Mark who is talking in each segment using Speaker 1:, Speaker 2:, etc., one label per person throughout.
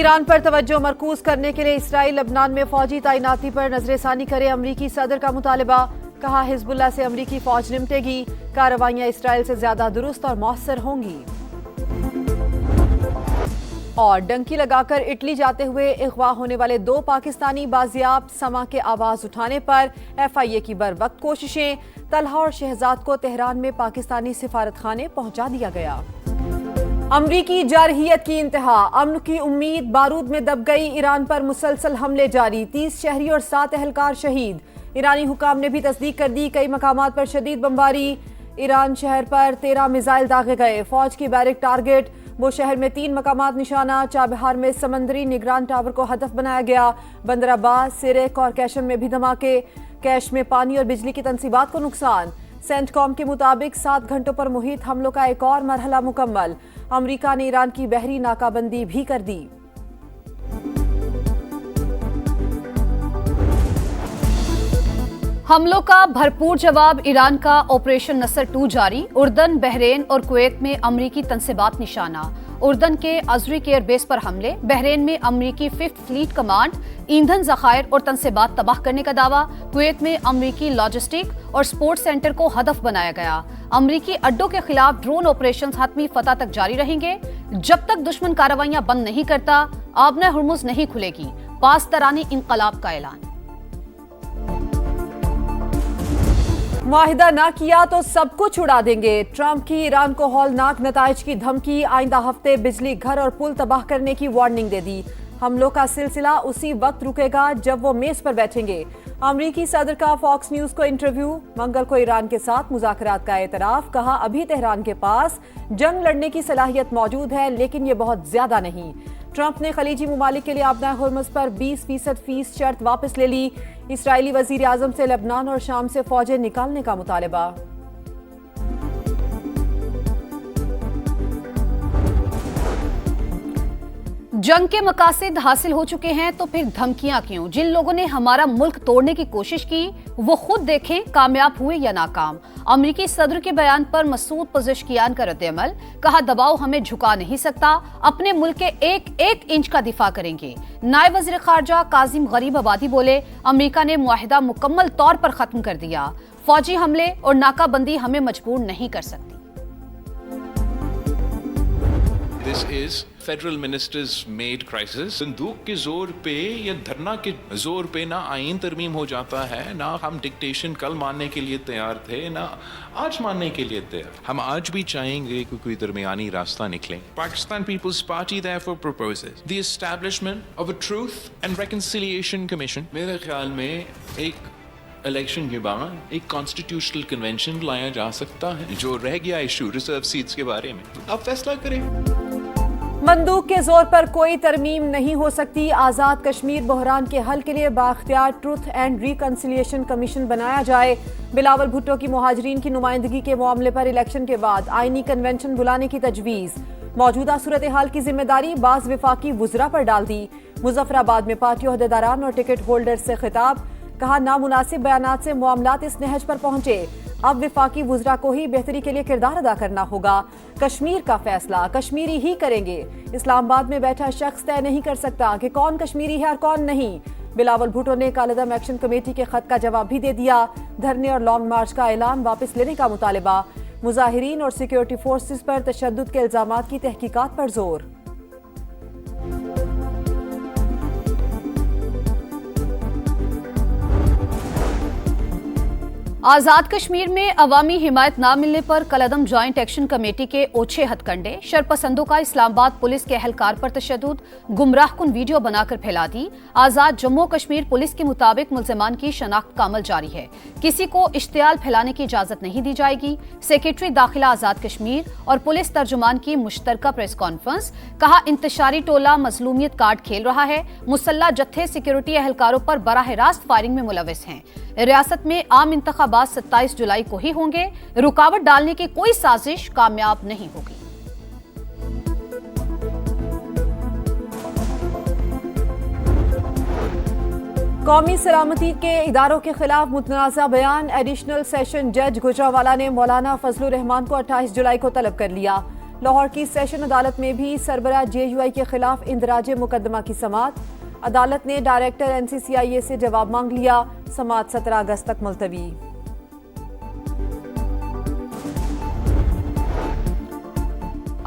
Speaker 1: ایران پر توجہ مرکوز کرنے کے لیے اسرائیل لبنان میں فوجی تعیناتی پر نظر ثانی کرے امریکی صدر کا مطالبہ، کہا حزب اللہ سے امریکی فوج نمٹے گی، کارروائیاں اسرائیل سے زیادہ درست اور مؤثر ہوں گی۔ اور ڈنکی لگا کر اٹلی جاتے ہوئے اغوا ہونے والے 2 پاکستانی بازیاب، سما کے آواز اٹھانے پر ایف آئی اے کی بروقت کوششیں، طلحہ اور شہزاد کو تہران میں پاکستانی سفارت خانے پہنچا دیا گیا۔ امریکی جارحیت کی انتہا، امن کی امید بارود میں دب گئی، ایران پر مسلسل حملے جاری، 30 شہری اور 7 اہلکار شہید، ایرانی حکام نے بھی تصدیق کر دی، کئی مقامات پر شدید بمباری، ایران شہر پر 13 میزائل داغے گئے، فوج کی بیرک ٹارگٹ، وہ شہر میں 3 مقامات نشانہ، چابہار میں سمندری نگران ٹاور کو ہدف بنایا گیا، بندر عباس، سرک اور کیشم میں بھی دھماکے، کیش میں پانی اور بجلی کی تنصیبات کو نقصان، سینٹ کام کے مطابق 7 گھنٹوں پر محیط حملوں کا ایک اور مرحلہ مکمل، امریکہ نے ایران کی بحری ناکہ بندی بھی کر دی۔
Speaker 2: حملوں کا بھرپور جواب، ایران کا آپریشن نصر 2 جاری، اردن، بحرین اور کویت میں امریکی تنصیبات نشانہ، اردن کے ازریق ایئر بیس پر حملے، بحرین میں امریکی 5th فلیٹ کمانڈ، ایندھن ذخائر اور تنصیبات تباہ کرنے کا دعویٰ، کویت میں امریکی لاجسٹک اور سپورٹ سینٹر کو ہدف بنایا گیا، امریکی اڈوں کے خلاف ڈرون آپریشنز حتمی فتح تک جاری رہیں گے، جب تک دشمن کارروائیاں بند نہیں کرتا آبنہ ہرمز نہیں کھلے گی، پاسدارانہ انقلاب کا اعلان۔
Speaker 1: معاہدہ نہ کیا تو سب کچھ اڑا دیں گے، ٹرمپ کی ایران کو ہولناک نتائج کی دھمکی، آئندہ ہفتے بجلی گھر اور پل تباہ کرنے کی وارننگ دے دی، حملوں کا سلسلہ اسی وقت رکے گا جب وہ میز پر بیٹھیں گے، امریکی صدر کا فاکس نیوز کو انٹرویو، منگل کو ایران کے ساتھ مذاکرات کا اعتراف، کہا ابھی تہران کے پاس جنگ لڑنے کی صلاحیت موجود ہے لیکن یہ بہت زیادہ نہیں، ٹرمپ نے خلیجی ممالک کے لیے آبنہ ہرمز پر 20% فیس شرط واپس لے لی، اسرائیلی وزیر اعظم سے لبنان اور شام سے فوجیں نکالنے کا مطالبہ۔
Speaker 2: جنگ کے مقاصد حاصل ہو چکے ہیں تو پھر دھمکیاں کیوں؟ جن لوگوں نے ہمارا ملک توڑنے کی کوشش کی وہ خود دیکھیں کامیاب ہوئے یا ناکام، امریکی صدر کے بیان پر مسعود پزشکیان کا رد عمل، کہا دباؤ ہمیں جھکا نہیں سکتا، اپنے ملک کے ایک ایک انچ کا دفاع کریں گے، نائب وزیر خارجہ کاظم غریب آبادی بولے امریکہ نے معاہدہ مکمل طور پر ختم کر دیا، فوجی حملے اور ناکہ بندی ہمیں مجبور نہیں کر سکتی۔
Speaker 3: This is Federal Ministers made crisis. بندوق کے زور پہ یا دھرنا کے زور پہ نہ آئین ترمیم ہو جاتا ہے، نہ ہم ڈکٹیشن کل ماننے کے لیے تیار تھے نہ آج ماننے کے لیے تیار، ہم آج بھی چاہیں گے کہ کوئی درمیانی راستہ نکلے۔ Pakistan Peoples Party therefore proposes the establishment of a Truth and Reconciliation Commission۔ میرے خیال میں ایک الیکشن کے بعد ایک کانسٹیٹیوشنل کنونشن لایا جا سکتا ہے، جو رہ گیا ایشو ریزرو سیٹس کے بارے میں آپ فیصلہ کریں۔
Speaker 1: بندوق کے زور پر کوئی ترمیم نہیں ہو سکتی، آزاد کشمیر بحران کے حل کے لیے بااختیار ٹروتھ اینڈ ریکنسیلیشن کمیشن بنایا جائے، بلاول بھٹو کی مہاجرین کی نمائندگی کے معاملے پر الیکشن کے بعد آئینی کنونشن بلانے کی تجویز، موجودہ صورتحال کی ذمہ داری بعض وفاقی وزراء پر ڈال دی، مظفر آباد میں پارٹی عہدیداران اور ٹکٹ ہولڈر سے خطاب، کہا نامناسب بیانات سے معاملات اس نہج پر پہنچے، اب وفاقی وزراء کو ہی بہتری کے لیے کردار ادا کرنا ہوگا، کشمیر کا فیصلہ کشمیری ہی کریں گے، اسلام آباد میں بیٹھا شخص طے نہیں کر سکتا کہ کون کشمیری ہے اور کون نہیں، بلاول بھٹو نے کالعدم ایکشن کمیٹی کے خط کا جواب بھی دے دیا، دھرنے اور لانگ مارچ کا اعلان واپس لینے کا مطالبہ، مظاہرین اور سیکیورٹی فورسز پر تشدد کے الزامات کی تحقیقات پر زور۔
Speaker 2: آزاد کشمیر میں عوامی حمایت نہ ملنے پر کالعدم جوائنٹ ایکشن کمیٹی کے اوچھے ہتھ کنڈے، شرپسندوں کا اسلام آباد پولیس کے اہلکار پر تشدد، گمراہ کن ویڈیو بنا کر پھیلا دی، آزاد جموں کشمیر پولیس کے مطابق ملزمان کی شناخت کا عمل جاری ہے، کسی کو اشتعال پھیلانے کی اجازت نہیں دی جائے گی، سیکریٹری داخلہ آزاد کشمیر اور پولیس ترجمان کی مشترکہ پریس کانفرنس، کہا انتشاری ٹولہ مظلومیت کارڈ کھیل رہا ہے، مسلح جتھے سیکیورٹی اہلکاروں پر براہ راست فائرنگ میں ملوث ہیں، ریاست میں عام انتخابات 27 جولائی کو ہی ہوں گے، رکاوٹ ڈالنے کی کوئی سازش کامیاب نہیں ہوگی۔
Speaker 1: قومی سلامتی کے اداروں کے خلاف متنازع بیان، ایڈیشنل سیشن جج گجرانوالہ نے مولانا فضل الرحمان کو 28 جولائی کو طلب کر لیا، لاہور کی سیشن عدالت میں بھی سربراہ JUI کے خلاف اندراج مقدمہ کی سماعت، عدالت نے ڈائریکٹر NCCIA سے جواب مانگ لیا، سماعت 17 اگست تک ملتوی۔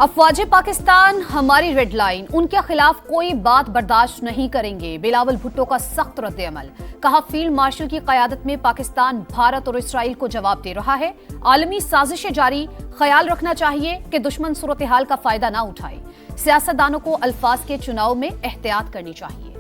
Speaker 2: افواج پاکستان ہماری ریڈ لائن، ان کے خلاف کوئی بات برداشت نہیں کریں گے، بلاول بھٹو کا سخت رد عمل، کہا فیلڈ مارشل کی قیادت میں پاکستان بھارت اور اسرائیل کو جواب دے رہا ہے، عالمی سازشیں جاری، خیال رکھنا چاہیے کہ دشمن صورتحال کا فائدہ نہ اٹھائے، سیاستدانوں کو الفاظ کے چناؤ میں احتیاط کرنی چاہیے۔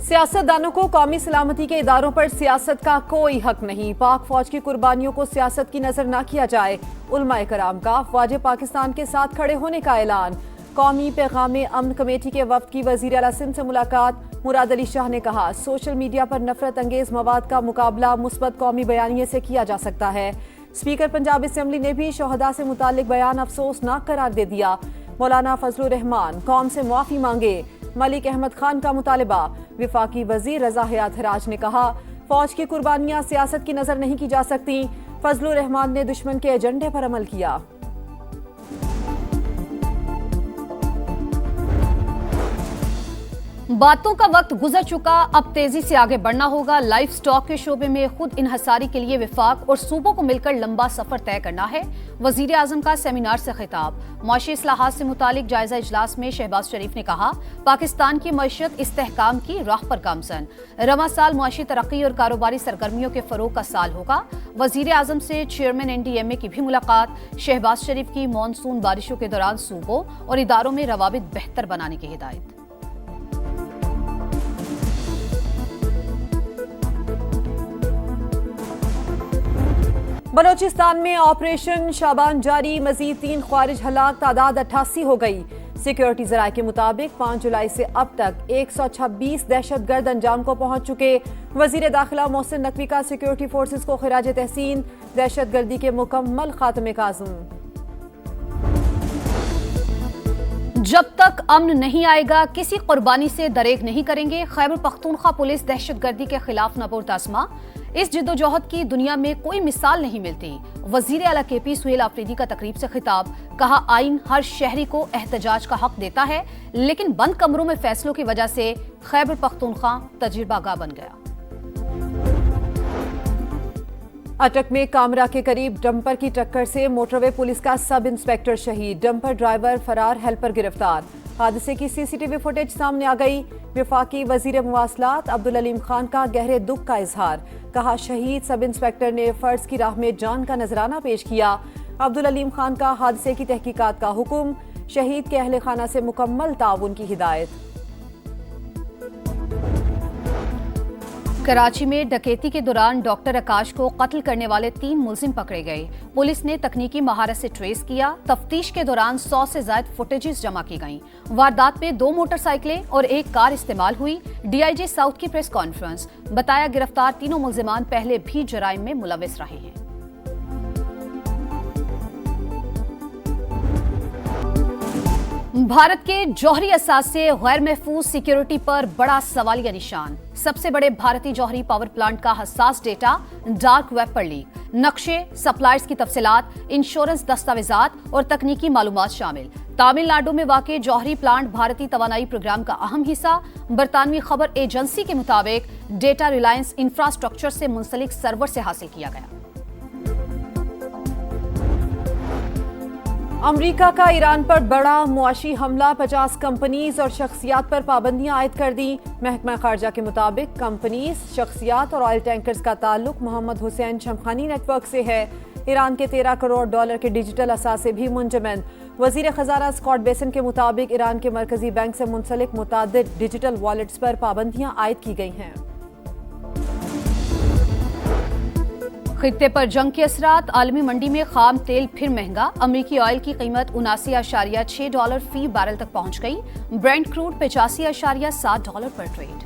Speaker 1: سیاستدانوں کو قومی سلامتی کے اداروں پر سیاست کا کوئی حق نہیں، پاک فوج کی قربانیوں کو سیاست کی نظر نہ کیا جائے، علماء کرام کا افواج پاکستان کے ساتھ کھڑے ہونے کا اعلان، قومی پیغام امن کمیٹی کے وفد کی وزیر اعلیٰ سندھ سے ملاقات، مراد علی شاہ نے کہا سوشل میڈیا پر نفرت انگیز مواد کا مقابلہ مثبت قومی بیانیے سے کیا جا سکتا ہے، اسپیکر پنجاب اسمبلی نے بھی شہداء سے متعلق بیان افسوسناک قرار دے دیا، مولانا فضل الرحمان قوم سے معافی مانگے، ملک احمد خان کا مطالبہ، وفاقی وزیر رضا حیات حراج نے کہا فوج کی قربانیاں سیاست کی نظر نہیں کی جا سکتی، فضل الرحمان نے دشمن کے ایجنڈے پر عمل کیا۔
Speaker 2: باتوں کا وقت گزر چکا، اب تیزی سے آگے بڑھنا ہوگا، لائف سٹاک کے شعبے میں خود انحصاری کے لیے وفاق اور صوبوں کو مل کر لمبا سفر طے کرنا ہے، وزیر اعظم کا سیمینار سے خطاب، معاشی اصلاحات سے متعلق جائزہ اجلاس میں شہباز شریف نے کہا پاکستان کی معیشت استحکام کی راہ پر گامزن، رواں سال معاشی ترقی اور کاروباری سرگرمیوں کے فروغ کا سال ہوگا، وزیر اعظم سے چیئرمین NDMA کی بھی ملاقات، شہباز شریف کی مانسون بارشوں کے دوران صوبوں اور اداروں میں روابط بہتر بنانے کی ہدایت۔
Speaker 1: بلوچستان میں آپریشن شابان جاری، مزید 3 خوارج ہلاک، تعداد 88 ہو گئی، سیکیورٹی ذرائع کے مطابق 5 جولائی سے اب تک 126 دہشت گرد انجام کو پہنچ چکے، وزیر داخلہ محسن نقوی کا سیکیورٹی فورسز کو خراج تحسین، دہشت گردی کے مکمل خاتمے کا عزم۔
Speaker 2: جب تک امن نہیں آئے گا کسی قربانی سے دریغ نہیں کریں گے، خیبر پختونخوا پولیس دہشت گردی کے خلاف نبرد آزما، اس جدوجہد کی دنیا میں کوئی مثال نہیں ملتی، وزیر اعلیٰ KP سہیل آفریدی کا تقریب سے خطاب، کہا آئین ہر شہری کو احتجاج کا حق دیتا ہے لیکن بند کمروں میں فیصلوں کی وجہ سے خیبر پختونخوا تجربہ گاہ بن گیا۔
Speaker 1: اٹک میں کامرا کے قریب ڈمپر کی ٹکر سے موٹر وے پولیس کا سب انسپیکٹر شہید، ڈمپر ڈرائیور فرار، ہیلپر گرفتار، حادثے کی CCTV فوٹیج سامنے آ گئی، وفاقی وزیر مواصلات عبدالعلیم خان کا گہرے دکھ کا اظہار، کہا شہید سب انسپیکٹر نے فرض کی راہ میں جان کا نذرانہ پیش کیا، عبدالعلیم خان کا حادثے کی تحقیقات کا حکم، شہید کے اہل خانہ سے مکمل تعاون کی ہدایت۔
Speaker 2: کراچی میں ڈکیتی کے دوران ڈاکٹر آکاش کو قتل کرنے والے 3 ملزم پکڑے گئے، پولیس نے تکنیکی مہارت سے ٹریس کیا، تفتیش کے دوران 100 سے زائد فوٹیجز جمع کی گئیں، واردات میں 2 موٹر سائیکلیں اور 1 کار استعمال ہوئی، DIG ساؤتھ کی پریس کانفرنس، بتایا گرفتار تینوں ملزمان پہلے بھی جرائم میں ملوث رہے ہیں۔ بھارت کے جوہری اثاثے غیر محفوظ سیکیورٹی پر بڑا سوالیہ نشان، سب سے بڑے بھارتی جوہری پاور پلانٹ کا حساس ڈیٹا ڈارک ویب پر لیک، نقشے، سپلائرز کی تفصیلات، انشورنس دستاویزات اور تکنیکی معلومات شامل، تامل ناڈو میں واقع جوہری پلانٹ بھارتی توانائی پروگرام کا اہم حصہ، برطانوی خبر ایجنسی کے مطابق ڈیٹا ریلائنس انفراسٹرکچر سے منسلک سرور سے حاصل کیا گیا۔
Speaker 1: امریکہ کا ایران پر بڑا معاشی حملہ، 50 کمپنیز اور شخصیات پر پابندیاں عائد کر دیں، محکمہ خارجہ کے مطابق کمپنیز، شخصیات اور آئل ٹینکرز کا تعلق محمد حسین شمخانی نیٹ ورک سے ہے، ایران کے $13 کروڑ کے ڈیجیٹل اثاثے بھی منجمد، وزیر خزانہ اسکاٹ بیسن کے مطابق ایران کے مرکزی بینک سے منسلک متعدد ڈیجیٹل والیٹس پر پابندیاں عائد کی گئی ہیں۔
Speaker 2: خطے پر جنگ کے اثرات، عالمی منڈی میں خام تیل پھر مہنگا، امریکی آئل کی قیمت $79.6 فی بیرل تک پہنچ گئی، برینٹ کروڈ $85.7 پر ٹریڈ۔